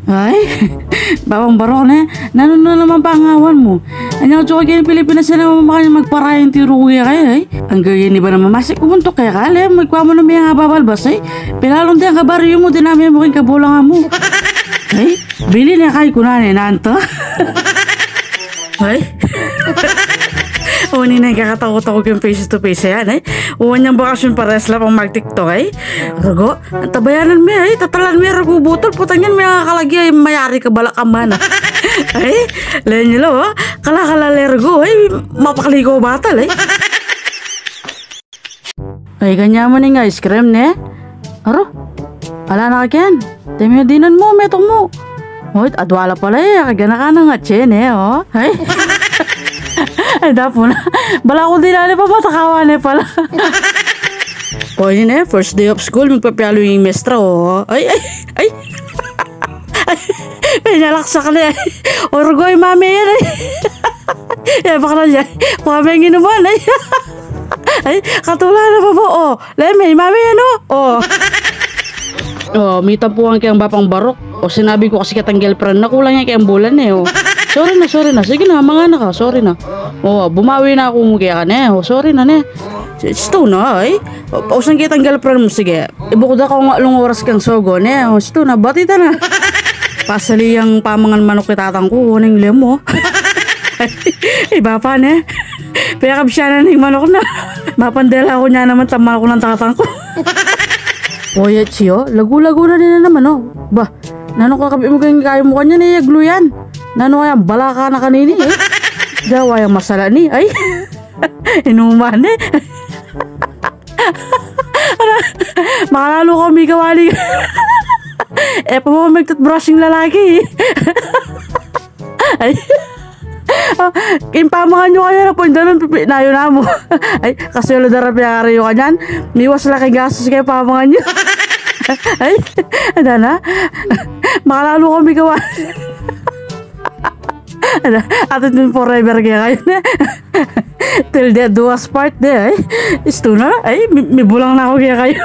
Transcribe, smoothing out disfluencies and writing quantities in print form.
Ay, babang barok na, nanuno naman pangawan mo. Anong tsuka kaya Pilipinas na makanya magparayang tirugi kayo ay. Ang gaya ni ba naman masik kumuntok kaya kala, magkwa mo na may nga babalbas ay. Pilalong din ang kabaryo mo, din namin mo kayong kabulang mo. Ay, bili na kayo kunanin, nanto. Ay. Unin na kakatakot-takot yung face to face yan eh. Uwan niyang bakasyon pares lang pang mag-tiktok eh. Rago, tabayanan mo eh. Tatalan mo yung rago butol. Putang yan may kakalagi ay mayari ka balak ka man. Ay, layan nyo lang oh. Kalakala rago ay mapakali ko batal eh. Ay, kanya mo ning ice cream ne. Aro, ala na kakyan. Temi dinan mo, metong mo. Hoy, adwala pala eh. Kagana ka na nga chen eh oh. Ay. Ay, dapo na. Bala ko din pa matakawan eh pala. O, yun eh. First day of school, magpapyalo yung mestra, oh. Ay. Ay, nalaksak na eh. Orgoy, mami yan eh. Ay, baka na dyan. Kuha may ginuman eh. Ay, katula na pa po, oh. Lemay, mami yan, oh. Oh, may tampuhan kayang bapang barok. O, sinabi ko kasi katang girlfriend na kulang yan kayang bulan eh, oh. Sorry na. Sige na, mga anak ka. Sorry na. Oh, bumawi na ako mugya ka na. Oh, sorry na ne. Sto na ay. Pausan kitang girlfriend mo. Sige. Ibukod ako nga long oras kang sogo ne. Oh, sto na. Batita na. Pasali yung pamangan manok kitatang ko. Huning lemo. Iba pa ne. Piyakab siya na ng manok na. Mapandela ako niya naman tamal ko ng tatang ko. Oye, Chio. Lagu-lagu na din na naman oh. Bah, nanong kakabi mo kaya mo kanya na yaglo yan. Nano kaya balaka na kanini eh. Dawa yung masala ni ay. Inuman eh. Makalalo kami kawali. Eh pa mo magtutbrushing lalaki eh. Ay. Kimpamangan nyo kaya na po yung danon pipinayo na mo. Ay kasi ulo darap yung karayo ka nyan. Miwas laki gastos kayo pamangan nyo. Ay ada na. Makalalo kami kawali. Atin din forever kaya kayo na. Till death do us part de ay. Isto na ay may bulang na ako kaya kayo.